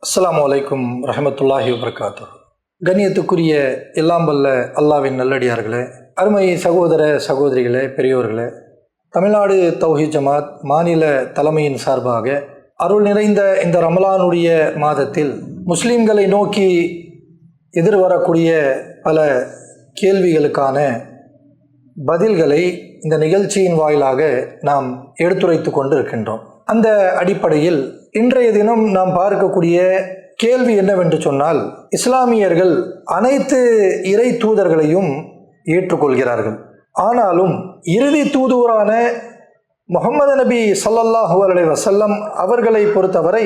அஸ்ஸலாமு அலைக்கும் ரஹமத்துல்லாஹி வபரகாத்துஹு. கண்ணியத்துக்குரிய எல்லாம் வல்ல அல்லாவின் நல்லடியார்களே, அருமை சகோதர சகோதரிகளே, பெரியோர்களே, தமிழ்நாடு தௌஹீத் ஜமாத் மாநில தலைமையின் சார்பாக அருள் நிறைந்த இந்த ரமலானுடைய மாதத்தில் முஸ்லீம்களை நோக்கி எதிர்வரக்கூடிய பல கேள்விகளுக்கான பதில்களை இந்த நிகழ்ச்சியின் வாயிலாக நாம் எடுத்துரைத்து கொண்டு இருக்கின்றோம். அந்த அடிப்படையில் இன்றைய தினம் நாம் பார்க்கக்கூடிய கேள்வி என்னவென்று சொன்னால், இஸ்லாமியர்கள் அனைத்து இறை தூதர்களையும் ஏற்றுக்கொள்கிறார்கள். ஆனாலும் இறுதி தூதுவரான முஹம்மது நபி ஸல்லல்லாஹு அலைஹி வஸல்லம் அவர்களை பொறுத்தவரை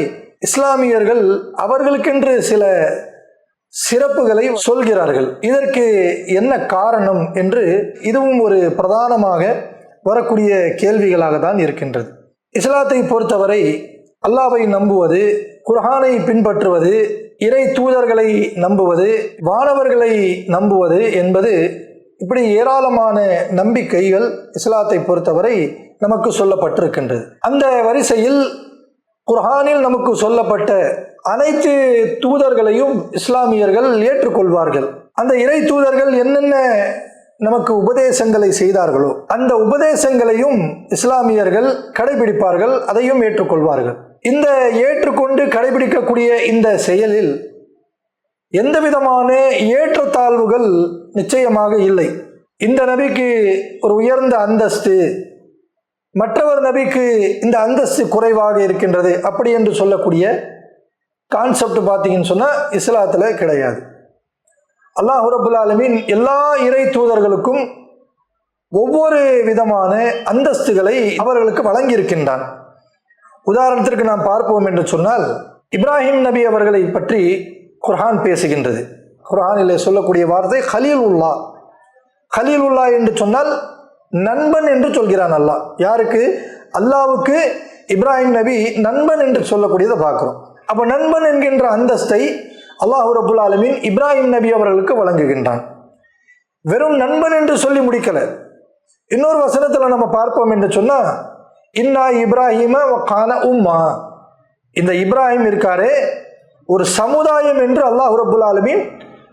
இஸ்லாமியர்கள் அவர்களுக்கென்று சில சிறப்புகளை சொல்கிறார்கள். இதற்கு என்ன காரணம் என்று இதுவும் ஒரு பிரதானமாக வரக்கூடிய கேள்விகளாக தான் இருக்கின்றது. இஸ்லாத்தை பொறுத்தவரை அல்லாஹ்வை நம்புவது, குர்ஆனை பின்பற்றுவது, இறை தூதர்களை நம்புவது, வானவர்களை நம்புவது என்பது இப்படி ஏராளமான நம்பிக்கைகள் இஸ்லாத்தை பொறுத்தவரை நமக்கு சொல்லப்பட்டிருக்கின்றது. அந்த வரிசையில் குர்ஆனில் நமக்கு சொல்லப்பட்ட அனைத்து தூதர்களையும் இஸ்லாமியர்கள் ஏற்றுக்கொள்வார்கள். அந்த இறை தூதர்கள் என்னென்ன நமக்கு உபதேசங்களை செய்தார்களோ அந்த உபதேசங்களையும் இஸ்லாமியர்கள் கடைபிடிப்பார்கள், அதையும் ஏற்றுக்கொள்வார்கள். இந்த ஏற்றுக்கொண்டு கடைபிடிக்கக்கூடிய இந்த செயலில் எந்த விதமான ஏற்றத்தாழ்வுகள் நிச்சயமாக இல்லை. இந்த நபிக்கு ஒரு உயர்ந்த அந்தஸ்து, மற்றவர் நபிக்கு இந்த அந்தஸ்து குறைவாக இருக்கின்றது அப்படி என்று சொல்லக்கூடிய கான்செப்ட் பார்த்தீங்கன்னு சொன்னால் இஸ்லாத்தில் கிடையாது. அல்லாஹ் ரப்புல் ஆலமீன் எல்லா இறை தூதர்களுக்கும் ஒவ்வொரு விதமான அந்தஸ்துகளை அவர்களுக்கு வழங்கியிருக்கின்றான். உதாரணத்திற்கு நாம் பார்ப்போம் என்று சொன்னால், இப்ராஹிம் நபி அவர்களை பற்றி குர்ஆன் பேசுகின்றது. குர்ஆனிலே சொல்லக்கூடிய வார்த்தை ஹலீலுல்லா. ஹலீலுல்லா என்று சொன்னால் நண்பன் என்று சொல்கிறான் அல்லாஹ். யாருக்கு? அல்லாஹ்வுக்கு இப்ராஹிம் நபி நண்பன் என்று சொல்லக்கூடியதை பார்க்கிறோம். அப்போ நண்பன் என்கின்ற அந்தஸ்தை அல்லாஹ் ரப்புல் ஆலமீன் இப்ராஹிம் நபி அவர்களுக்கு வழங்குகின்றான். வெறும் நண்பன் என்று சொல்லி முடிக்கல. இன்னொரு வசனத்தில் நம்ம பார்ப்போம் என்று சொன்னா, இன்னா இப்ராஹிம வகான உம்மா, இந்த இப்ராஹிம் இருக்காரே ஒரு சமுதாயம் என்று அல்லாஹ் ரப்புல் ஆலமீன்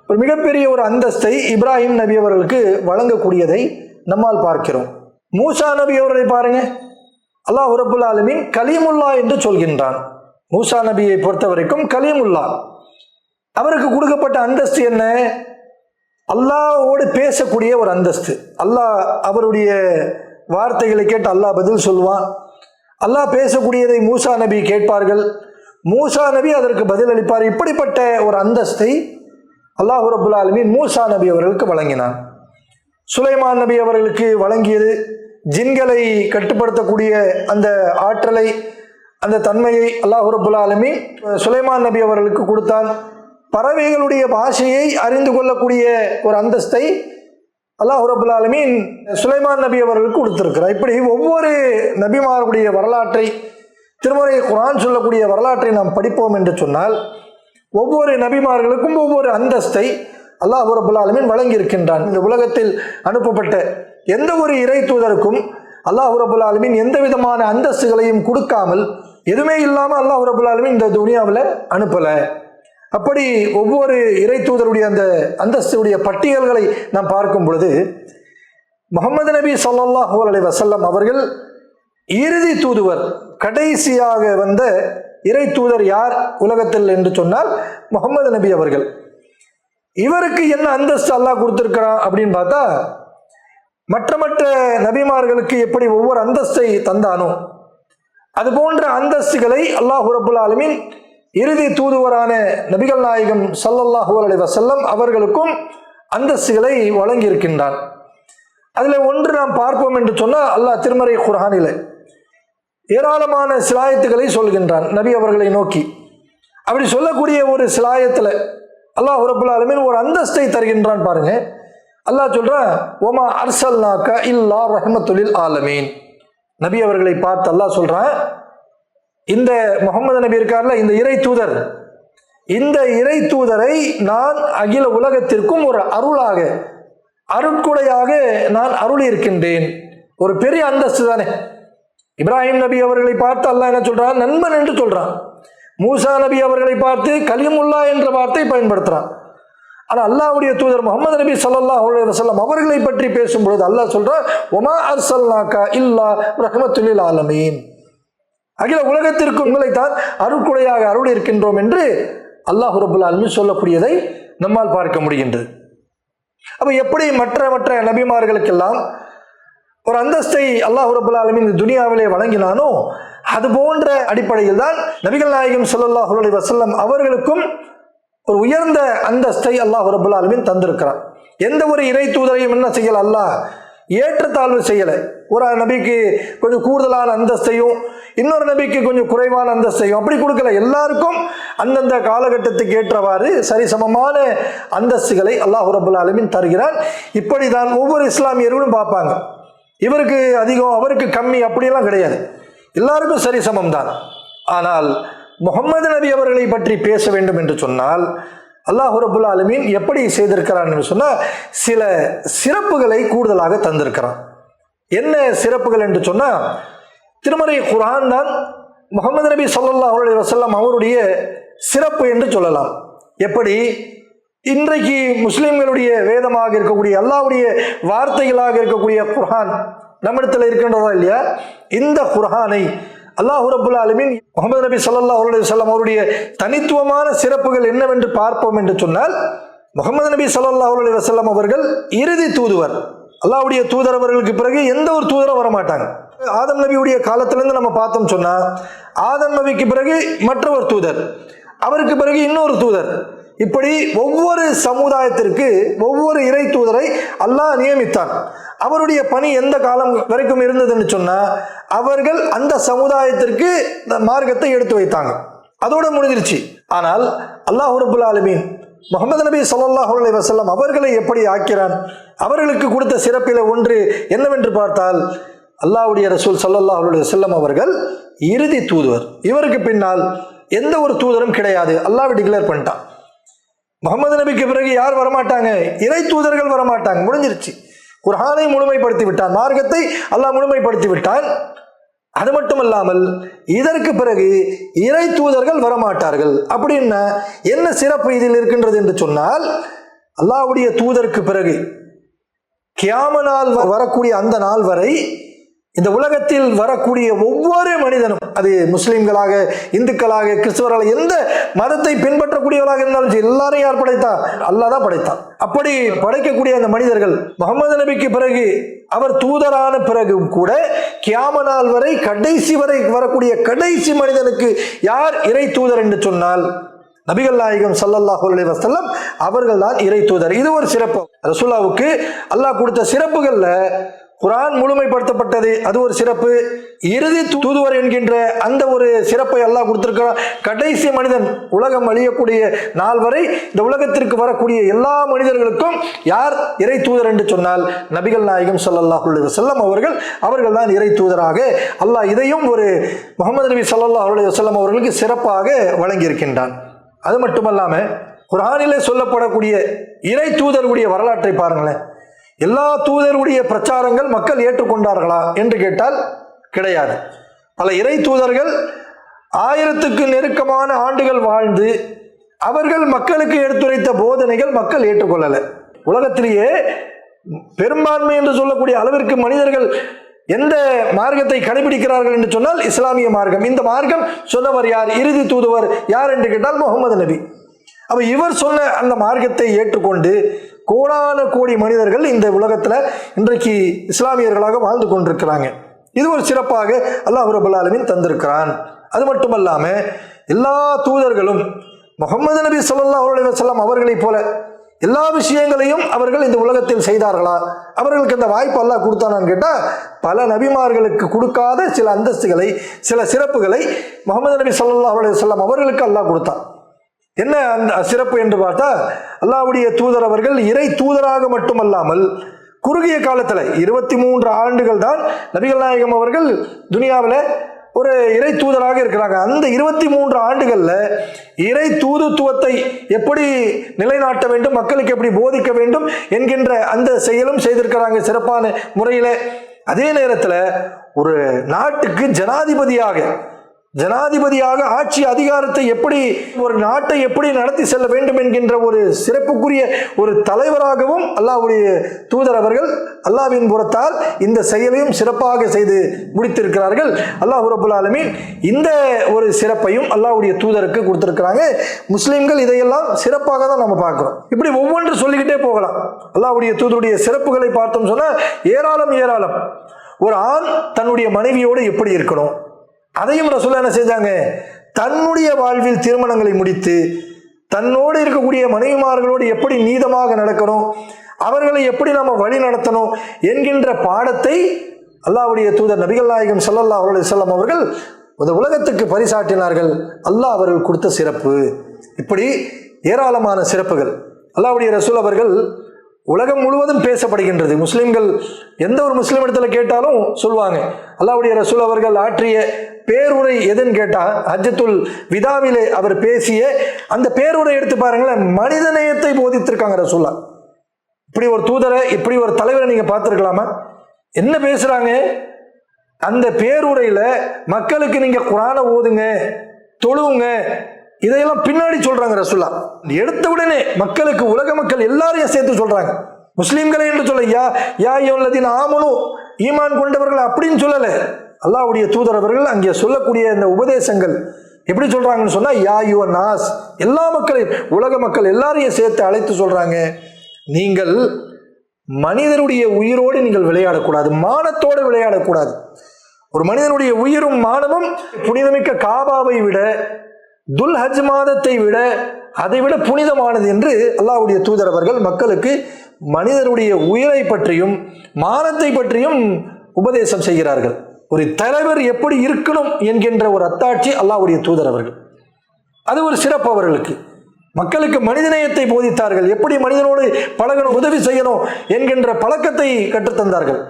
ஒரு மிகப்பெரிய ஒரு அந்தஸ்தை இப்ராஹிம் நபி அவர்களுக்கு வழங்கக்கூடியதை நம்மால் பார்க்கிறோம். மூசா நபி அவர்களை பாருங்க, அல்லாஹ் ரப்புல் ஆலமீன் கலீமுல்லா என்று சொல்கின்றான். மூசா நபியை பொறுத்த வரைக்கும் கலீமுல்லா, அவருக்கு கொடுக்கப்பட்ட அந்தஸ்து என்ன? அல்லாஹ்வோடு பேசக்கூடிய ஒரு அந்தஸ்து. அல்லாஹ் அவருடைய வார்த்தைகளை கேட்டு அல்லாஹ் பதில் சொல்லுவான். அல்லாஹ் பேசக்கூடியதை மூசா நபி கேட்பார்கள், மூசா நபி அதற்கு பதில் அளிப்பார். இப்படிப்பட்ட ஒரு அந்தஸ்தை அல்லாஹ் ரப்புல் ஆலமீன் மூசா நபி அவர்களுக்கு வழங்கினான். சுலைமான் நபி அவர்களுக்கு வழங்கியது ஜின்களை கட்டுப்படுத்தக்கூடிய அந்த ஆற்றலை, அந்த தன்மையை அல்லாஹ் ரப்புல் ஆலமீன் சுலைமான் நபி அவர்களுக்கு கொடுத்தான். பறவைகளுடைய பாஷையை அறிந்து கொள்ளக்கூடிய ஒரு அந்தஸ்தை அல்லாஹ் ரப்புல் ஆலமீன் சுலைமான் நபி அவர்களுக்கு கொடுத்திருக்கிறார். இப்படி ஒவ்வொரு நபிமாருடைய வரலாற்றை, திருமறை குர்ஆன் சொல்லக்கூடிய வரலாற்றை நாம் படிப்போம் என்று சொன்னால், ஒவ்வொரு நபிமார்களுக்கும் ஒவ்வொரு அந்தஸ்தை அல்லாஹ் ரப்புல் ஆலமீன் வழங்கி இருக்கின்றான். இந்த உலகத்தில் அனுப்பப்பட்ட எந்த ஒரு இறை தூதருக்கும் அல்லாஹ் ரப்புல் ஆலமீன் எந்த விதமான அந்தஸ்துகளையும் கொடுக்காமல், எதுவுமே இல்லாமல் அல்லாஹ் ரப்புல் ஆலமீன் இந்த துனியாவில் அனுப்பலை. அப்படி ஒவ்வொரு இறை தூதருடைய அந்த அந்தஸ்துடைய பட்டியல்களை நாம் பார்க்கும் பொழுது, முஹம்மது நபி ஸல்லல்லாஹு அலைஹி வஸல்லம் அவர்கள் இறுதி தூதுவர், கடைசியாக வந்த இறை தூதர் யார் உலகத்தில் என்று சொன்னால் முஹம்மது நபி அவர்கள். இவருக்கு என்ன அந்தஸ்து அல்லாஹ் கொடுத்திருக்கிறான் அப்படின்னு பார்த்தா, மற்ற நபிமார்களுக்கு எப்படி ஒவ்வொரு அந்தஸ்தை தந்தானோ அது போன்ற அந்தஸ்துகளை அல்லாஹ் ரப்புல் ஆலமீன் இறுதி தூதுவரான நபிகள் நாயகம் ஸல்லல்லாஹு அலைஹி வஸல்லம் அவர்களுக்கும் அந்தஸ்துகளை வழங்கி இருக்கின்றான். அதில் ஒன்று நாம் பார்ப்போம் என்று சொன்னால், அல்லாஹ் திருமறை குர்ஆனில் ஏராளமான சிலாயத்துகளை சொல்கின்றான் நபி அவர்களை நோக்கி. அப்படி சொல்லக்கூடிய ஒரு சிலாயத்தில் அல்லாஹ் ரப்புல் ஆலமீன் ஒரு அந்தஸ்தை தருகின்றான். பாருங்க, அல்லாஹ் சொல்றான், ஒமா அர்சல்னாக இல்லா ரஹ்மத்துல் ஆலமீன். நபி அவர்களை பார்த்து அல்லாஹ் சொல்றான், இந்த முஹம்மது நபி இருக்கார்ல, இந்த இறை தூதர், இந்த இறை தூதரை நான் அகில உலகத்திற்கும் ஒரு அருளாக, அருட்கொடையாக நான் அருளி இருக்கின்றேன். ஒரு பெரிய அந்தஸ்து தானே. இப்ராஹிம் நபி அவர்களை பார்த்து அல்லாஹ் என்ன சொல்றான்? நண்பன் என்று சொல்றான். மூசா நபி அவர்களை பார்த்து கலிமுல்லா என்ற வார்த்தை பயன்படுத்துறான். ஆனால் அல்லாஹ்வுடைய தூதர் முஹம்மது நபி ஸல்லல்லாஹு அலைஹி வஸல்லம் அவர்களை பற்றி பேசும்பொழுது அல்லாஹ் சொல்றான், ஒமா அர்சல்னாக இல்லா ரஹ்மத்துல் லில் ஆலமீன், அகில உலகத்திற்கு உங்களைத்தான் அருட்கொடையாக அருள் இருக்கின்றோம் என்று அல்லாஹ் ரப்பல் ஆலமீன் சொல்லக்கூடியதை நம்மால் பார்க்க முடிகின்றது. அப்ப எப்படி மற்ற நபிமார்களுக்கெல்லாம் ஒரு அந்தஸ்தை அல்லாஹ் ரப்பல் ஆலமீன் இந்த துனியாவிலே வழங்கினானோ அது போன்ற அடிப்படையில் தான் நபிகள் நாயகம் ஸல்லல்லாஹு அலைஹி வஸல்லம் அவர்களுக்கும் ஒரு உயர்ந்த அந்தஸ்தை அல்லாஹ் ரப்பல் ஆலமீன் தந்திருக்கிறான். எந்த ஒரு இறை தூதரையும் என்ன செய்யல, அல்லாஹ் ஏற்றத்தாழ்வு செய்யலை. ஒரு நபிக்கு கொஞ்சம் கூடுதலான அந்தஸ்தையும் இன்னொரு நபிக்கு கொஞ்சம் குறைவான அந்தஸ்தையும் அப்படி கொடுக்கல. எல்லாருக்கும் அந்தந்த காலகட்டத்துக்கு ஏற்றவாறு சரிசமமான அந்தஸ்துகளை அல்லாஹ் ரப்பல் ஆலமீன் தருகிறான். இப்படிதான் ஒவ்வொரு இஸ்லாமியர்களும் பார்ப்பாங்க. இவருக்கு அதிகம் அவருக்கு கம்மி அப்படியெல்லாம் கிடையாது, எல்லாருக்கும் சரிசமம் தான். ஆனால் முஹம்மது நபி அவர்களை பற்றி பேச வேண்டும் என்று சொன்னால் அல்லாஹ் ரப்பல் ஆலமீன் எப்படி செய்திருக்கிறான் என்று சொன்னால் சில சிறப்புகளை கூடுதலாக தந்திருக்கிறான். என்ன சிறப்புகள் என்று சொன்னால் திருமறை குர்ஆன் தான் முஹம்மது நபி ஸல்லல்லாஹு அலைஹி வஸல்லம் அவருடைய சிறப்பு என்று சொல்லலாம். எப்படி இன்றைக்கு முஸ்லிம்களுடைய வேதமாக இருக்கக்கூடிய அல்லாஹ்வுடைய வார்த்தைகளாக இருக்கக்கூடிய குர்ஆன் நம்மிடத்தில் இருக்கின்றதா இல்லையா? இந்த குர்ஆனை அல்லாஹ் ரப்பல் ஆலமீன் முஹம்மது நபி ஸல்லல்லாஹு அலைஹி வஸல்லம் அவருடைய தனித்துவமான சிறப்புகள் என்னவென்று பார்ப்போம் என்று சொன்னால், முஹம்மது நபி ஸல்லல்லாஹு அலைஹி வஸல்லம் அவர்கள் இறுதி தூதுவர். அல்லாஹ்வுடைய தூதர் அவர்களுக்கு பிறகு எந்த ஒரு தூதரும் வரமாட்டாங்க. ஆதம் நபியுடைய காலத்திலிருந்து நம்ம பார்த்தோம் சொன்னா, ஆதம் நபிக்கு பிறகு மற்றொரு தூதர், அவருக்கு பிறகு இன்னொரு தூதர், இப்படி ஒவ்வொரு சமுதாயத்திற்கு ஒவ்வொரு இறை தூதரை அல்லாஹ் நியமித்தான். அவருடைய பணி எந்த காலம் வரைக்கும் இருந்ததுன்னு சொன்னா, அவர்கள் அந்த சமுதாயத்திற்கு மார்க்கத்தை எடுத்து வைத்தாங்க, அதோட முடிஞ்சிருச்சு. ஆனால் அல்லாஹ் ரப்பல் ஆலமீன் முஹம்மது நபி ஸல்லல்லாஹு அலைஹி வஸல்லம் அவர்களை எப்படி ஆக்கிறான், அவர்களுக்கு கொடுத்த சிறப்பில் ஒன்று என்னவென்று பார்த்தால், அல்லாஹ்வுடைய ரசூல் ஸல்லல்லாஹு அலைஹி வஸல்லம் அவர்கள் இறுதி தூதுவர். இவருக்கு பின்னால் எந்த ஒரு தூதரும் கிடையாது, அல்லாஹ் டிக்ளேர் பண்ணிட்டான். முஹம்மது நபிக்கு பிறகு யார் வரமாட்டாங்க, இறை தூதர்கள் வரமாட்டாங்க, முடிஞ்சிருச்சு. குர்ஆனை முழுமைப்படுத்தி விட்டான், மார்க்கத்தை அல்லாஹ் முழுமைப்படுத்தி விட்டான். அது மட்டுமல்லாமல் இதற்கு பிறகு இறை தூதர்கள் வரமாட்டார்கள். அப்படின்னா என்ன சிறப்பு இதில் இருக்கின்றது என்று சொன்னால், அல்லாஹ்வுடைய தூதருக்கு பிறகு கியாம நாள் வரக்கூடிய அந்த நாள் வரை இந்த உலகத்தில் வரக்கூடிய ஒவ்வொரு மனிதனும், அது முஸ்லிம்களாக இந்துக்களாக கிறிஸ்தவர்களாக எந்த மதத்தை பின்பற்றக்கூடியவர்களாக இருந்தாலும் எல்லாரும் யார் படைத்தான்? அல்லாஹ் தான் படைத்தான். அப்படி படைக்கக்கூடிய அந்த மனிதர்கள் முஹம்மது நபிக்கு பிறகு அவர் தூதரான பிறகும் கூட கியாம நாள் வரை கடைசி வரை வரக்கூடிய கடைசி மனிதனுக்கு யார் இறை தூதர் என்று சொன்னால் நபிகள் நாயகம் ஸல்லல்லாஹு அலைஹி வஸல்லம் அவர்கள் தான் இறை தூதர். இது ஒரு சிறப்பு. ரசூலுல்லாஹ்வுக்கு அல்லாஹ் கொடுத்த சிறப்புகள்ல குர்ஆன் முழுமைப்படுத்தப்பட்டது, அது ஒரு சிறப்பு. இறுதி தூதுவர் என்கின்ற அந்த ஒரு சிறப்பை அல்லாஹ் கொடுத்திருக்கிறான். கடைசி மனிதன் உலகம் அழியக்கூடிய நாள் வரை இந்த உலகத்திற்கு வரக்கூடிய எல்லா மனிதர்களுக்கும் யார் இறை தூதர் என்று சொன்னால் நபிகள் நாயகம் ஸல்லல்லாஹு அலைஹி வஸல்லம் அவர்கள் தான் இறை தூதராக அல்லாஹ் இதையும் ஒரு முஹம்மது நபி ஸல்லல்லாஹு அலைஹி வஸல்லம் அவர்களுக்கு சிறப்பாக வழங்கியிருக்கின்றான். அது மட்டுமல்லாம குர்ஆனிலே சொல்லப்படக்கூடிய இறை தூதருடைய வரலாற்றை பாருங்களேன். எல்லா தூதருடைய பிரச்சாரங்கள் மக்கள் ஏற்றுக்கொண்டார்களா என்று கேட்டால் கிடையாது. பல இறை தூதர்கள் 1000க்கு நெருக்கமான ஆண்டுகள் வாழ்ந்து அவர்கள் மக்களுக்கு எடுத்துரைத்த போதனைகள் மக்கள் ஏற்றுக்கொள்ளலை. உலகத்திலேயே பெரும்பான்மை என்று சொல்லக்கூடிய அளவிற்கு மனிதர்கள் எந்த மார்க்கத்தை கடைபிடிக்கிறார்கள் என்று சொன்னால் இஸ்லாமிய மார்க்கம். இந்த மார்க்கம் சொன்னவர் யார்? இறுதி தூதுவர் யார் என்று கேட்டால் முஹம்மது நபி. அப்ப இவர் சொன்ன அந்த மார்க்கத்தை ஏற்றுக்கொண்டு கோடான கோடி மனிதர்கள் இந்த உலகத்துல இன்றைக்கு இஸ்லாமியர்களாக வாழ்ந்து கொண்டிருக்கிறாங்க. இது ஒரு சிறப்பாக அல்லாஹ் ரப்பல் ஆலமீன் தந்திருக்கிறான். அது மட்டுமல்லாம எல்லா தூதர்களும் முஹம்மது நபி ஸல்லல்லாஹு அலைஹி வஸல்லம் அவர்களைப் போல எல்லா விஷயங்களையும் அவர்கள் இந்த உலகத்தில் செய்தார்களா? அவர்களுக்கு அந்த வாய்ப்பு அல்லாஹ் கொடுத்தானான்னு கேட்டால் பல நபிமார்களுக்கு கொடுக்காத சில அந்தஸ்துகளை சில சிறப்புகளை முஹம்மது நபி ஸல்லல்லாஹு அலைஹி வஸல்லம் அவர்களுக்கு அல்லாஹ் கொடுத்தான். என்ன அந்த சிறப்பு என்று பார்த்தா, அல்லாஹ்வுடைய தூதர் அவர்கள் இறை தூதராக மட்டுமல்லாமல் குறுகிய காலத்தில் 23 ஆண்டுகள் தான் நபிகள் நாயகம் அவர்கள் துனியாவில் ஒரு இறை தூதராக இருக்கிறாங்க. அந்த 23 ஆண்டுகளில் இறை தூதுத்துவத்தை எப்படி நிலைநாட்ட வேண்டும், மக்களுக்கு எப்படி போதிக்க வேண்டும் என்கின்ற அந்த செயலும் செய்திருக்கிறாங்க சிறப்பான முறையில். அதே நேரத்தில் ஒரு நாட்டுக்கு ஜனாதிபதியாக ஜனாதிபதியாக ஆட்சி அதிகாரத்தை எப்படி, ஒரு நாட்டை எப்படி நடத்தி செல்ல வேண்டும் என்கின்ற ஒரு சிறப்புக்குரிய ஒரு தலைவராகவும் அல்லாஹ்வுடைய தூதர் அவர்கள் அல்லாஹ்வின் புறத்தால் இந்த செயலையும் சிறப்பாக செய்து முடித்திருக்கிறார்கள். அல்லாஹ் ரப்பல் ஆலமீன் இந்த ஒரு சிறப்பையும் அல்லாஹ்வுடைய தூதருக்கு கொடுத்திருக்கிறாங்க. முஸ்லிம்கள் இதையெல்லாம் சிறப்பாக தான் நம்ம பார்க்கிறோம். இப்படி ஒவ்வொன்று சொல்லிக்கிட்டே போகலாம். அல்லாஹ்வுடைய தூதருடைய சிறப்புகளை பார்த்தோம் சொன்னா ஏராளம் ஏராளம். ஒரு ஆண் தன்னுடைய மனைவியோடு எப்படி இருக்கணும், அதையும் ரசூலுல்லாஹ் என்ன செஞ்சாங்க, தன்னுடைய வாழ்வில் திருமணங்களை முடித்து தன்னோடு இருக்கக்கூடிய மனைவிமார்களோடு எப்படி நீதமாக நடக்கணும், அவர்களை எப்படி நம்ம வழி நடத்தணும் என்கின்ற பாடத்தை அல்லாஹ்வுடைய தூதர் நபிகள் நாயகம் ஸல்லல்லாஹு அலைஹி வஸல்லம் அவர்கள் இந்த உலகத்துக்கு பரிசாற்றினார்கள். அல்லாஹ் அவர்கள் கொடுத்த சிறப்பு. இப்படி ஏராளமான சிறப்புகள் அல்லாஹ்வுடைய ரசூல் அவர்கள் உலகம் முழுவதும் பேசப்படுகின்றது. முஸ்லிம்கள் எந்த ஒரு முஸ்லிம் இடத்துல கேட்டாலும் சொல்லுவாங்க. அல்லாஹ்வுடைய ரசூல் அவர்கள் ஆற்றிய பேருரை எதுன்னு கேட்டா, ஹஜ்ஜத்துல் விதாவிலே அவர் பேசிய அந்த பேருரை எடுத்து பாருங்களேன். மனித நேயத்தை போதித்திருக்காங்க ரசூல்லா. இப்படி ஒரு தூதரை, இப்படி ஒரு தலைவரை நீங்க பார்த்திருக்கலாமா? என்ன பேசுறாங்க அந்த பேருரையில? மக்களுக்கு நீங்க குர்ஆனை ஓதுங்க, தொழுவுங்க, இதையெல்லாம் பின்னாடி சொல்றாங்க ரசூல்லா. எடுத்த உடனே மக்களுக்கு, உலக மக்கள் எல்லாரையும் சேர்த்து சொல்றாங்க. முஸ்லிம்களை என்று சொல்ல யா அய்யுஹல்லதீன ஆமனு, ஈமான் கொண்டவர்கள் அப்படின்னு சொல்லல. அல்லாஹ்வுடைய தூதர் அவர்கள் அங்கே சொல்லக்கூடிய இந்த உபதேசங்கள் எப்படி சொல்றாங்கன்னு சொன்னா, யா அய்யுஹன் நாஸ், எல்லா மக்களையும், உலக மக்கள் எல்லாரையும் சேர்த்து அழைத்து சொல்றாங்க, நீங்கள் மனிதனுடைய உயிரோடு நீங்கள் விளையாடக்கூடாது, மானத்தோடு விளையாடக்கூடாது. ஒரு மனிதனுடைய உயிரும் மானமும் புனிதமிக்க காபாவை விட, துல் ஹஜ் மாதத்தை விட, அதை விட புனிதமானது என்று அல்லாஹ்வுடைய தூதர் அவர்கள் மக்களுக்கு மனிதனுடைய உயிரை பற்றியும் மானத்தை பற்றியும் உபதேசம் செய்கிறார்கள். ஒரு தலைவர் எப்படி இருக்கணும் என்கின்ற ஒரு அத்தாட்சி அல்லாஹ்வுடைய தூதர் அவர்கள். அது ஒரு சிறப்பு அவர்களுக்கு. மக்களுக்கு மனிதநேயத்தை போதித்தார்கள். எப்படி மனிதனோடு பழகணும், உதவி செய்யணும் என்கின்ற பழக்கத்தை கற்றுத்தந்தார்கள்.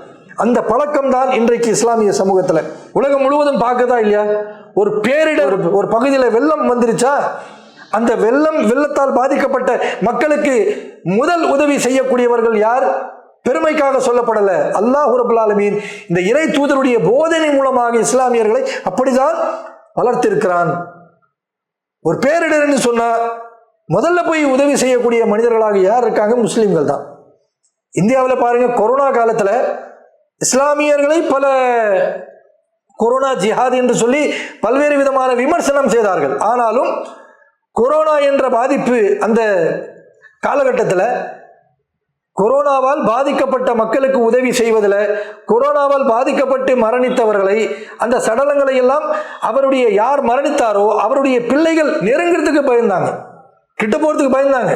அந்த பழக்கம் தான் இன்றைக்கு இஸ்லாமிய சமூகத்தில் உலகம் முழுவதும் பார்க்கதா இல்லையா? ஒரு பேரிடர், ஒரு பகுதியில் வெள்ளம் வந்துருச்சா, அந்த வெள்ளத்தால் பாதிக்கப்பட்ட மக்களுக்கு முதல் உதவி செய்யக்கூடியவர்கள் யார்? பெருமைக்காக சொல்லப்படல, அல்லாஹ் ரப்பல் ஆலமீன் இந்த இறை தூதருடைய போதனை மூலமாக இஸ்லாமியர்களை அப்படிதான் வளர்த்திருக்கிறான். ஒரு பேரிடர்னு சொன்னா முதல்ல போய் உதவி செய்யக்கூடிய மனிதர்களாக யார் இருக்காங்க? முஸ்லிம்கள் தான். இந்தியாவில் பாருங்க, கொரோனா காலத்தில் இஸ்லாமியர்களை பல கொரோனா ஜிஹாத் என்று சொல்லி பல்வேறு விதமான விமர்சனம் செய்தார்கள். ஆனாலும் கொரோனா என்ற பாதிப்பு அந்த காலகட்டத்தில் கொரோனாவால் பாதிக்கப்பட்ட மக்களுக்கு உதவி செய்வதில், கொரோனாவால் பாதிக்கப்பட்டு மரணித்தவர்களை, அந்த சடலங்களை எல்லாம் அவருடைய யார் மரணித்தாரோ அவருடைய பிள்ளைகள் நெருங்கிறதுக்கு பயந்தாங்க, கிட்ட போறதுக்கு பயந்தாங்க.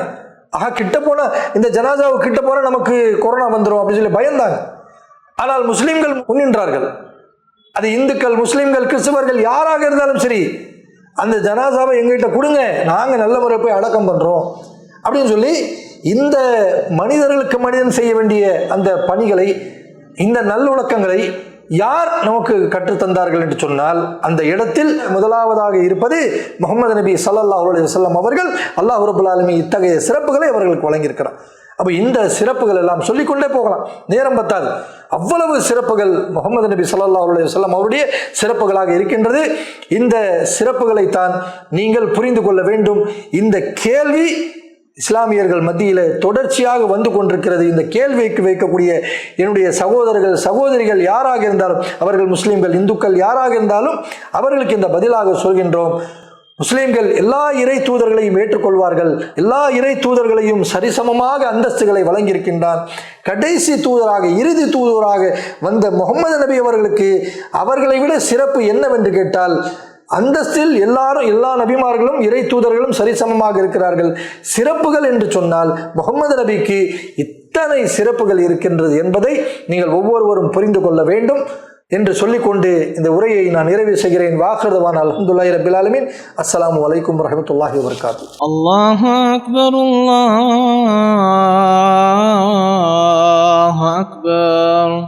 கிட்ட போனா, இந்த ஜனாசாவு கிட்ட போனா நமக்கு கொரோனா வந்துடும் அப்படின்னு சொல்லி பயந்தாங்க. ஆனால் முஸ்லிம்கள் முன்னின்றார்கள். அது இந்துக்கள், முஸ்லிம்கள், கிறிஸ்தவர்கள் யாராக இருந்தாலும் சரி, அந்த ஜனாசாவை எங்ககிட்ட கொடுங்க, நாங்கள் நல்ல முறை போய் அடக்கம் பண்ணுறோம் அப்படின்னு சொல்லி இந்த மனிதர்களுக்கு மனிதன் செய்ய வேண்டிய அந்த பணிகளை, இந்த நல்லொழுக்கங்களை யார் நமக்கு கற்றுத்தந்தார்கள் என்று சொன்னால், அந்த இடத்தில் முதலாவதாக இருப்பது முஹம்மது நபி ஸல்லல்லாஹு அலைஹி வஸல்லம் அவர்கள். அல்லாஹ் ரப்பல் ஆலமீன் இத்தகைய சிறப்புகளை அவர்களுக்கு வழங்கியிருக்கிறார். அப்போ இந்த சிறப்புகள் எல்லாம் சொல்லிக்கொண்டே போகலாம், நேரம் பத்தாது. அவ்வளவு சிறப்புகள் முஹம்மது நபி ஸல்லல்லாஹு அலைஹி வஸல்லம் அவருடைய சிறப்புகளாக இருக்கின்றது. இந்த சிறப்புகளைத்தான் நீங்கள் புரிந்து கொள்ள வேண்டும். இந்த கேள்வி இஸ்லாமியர்கள் மத்தியில் தொடர்ச்சியாக வந்து கொண்டிருக்கிறது. இந்த கேள்விக்கு வைக்கக்கூடிய என்னுடைய சகோதரர்கள், சகோதரிகள் யாராக இருந்தாலும், அவர்கள் முஸ்லீம்கள், இந்துக்கள் யாராக இருந்தாலும் அவர்களுக்கு இந்த பதிலாக சொல்கின்றோம். முஸ்லீம்கள் எல்லா இறை தூதர்களையும் ஏற்றுக்கொள்வார்கள். எல்லா இறை தூதர்களையும் சரிசமமாக அந்தஸ்துகளை வழங்கியிருக்கின்றான். கடைசி தூதராக, இறுதி தூதராக வந்த முஹம்மது நபி அவர்களுக்கு அவர்களை விட சிறப்பு என்னவென்று கேட்டால், அந்தஸ்தில் எல்லா நபிமார்களும் இறை தூதர்களும் சரிசமமாக இருக்கிறார்கள். சிறப்புகள் என்று சொன்னால் முஹம்மது நபிக்கு இத்தனை சிறப்புகள் இருக்கின்றது என்பதை நீங்கள் ஒவ்வொருவரும் புரிந்து கொள்ள வேண்டும் என்று சொல்லிக்கொண்டு இந்த உரையை நான் நிறைவு செய்கிறேன். வாஹிருதவானா அல்ஹம்துலில்லாஹி ரப்பில் ஆலமீன். அஸ்ஸலாமு அலைக்கும் வரஹ்மத்துல்லாஹி வபரகாத்துஹு. அல்லாஹு அக்பர், அல்லாஹு அக்பர்.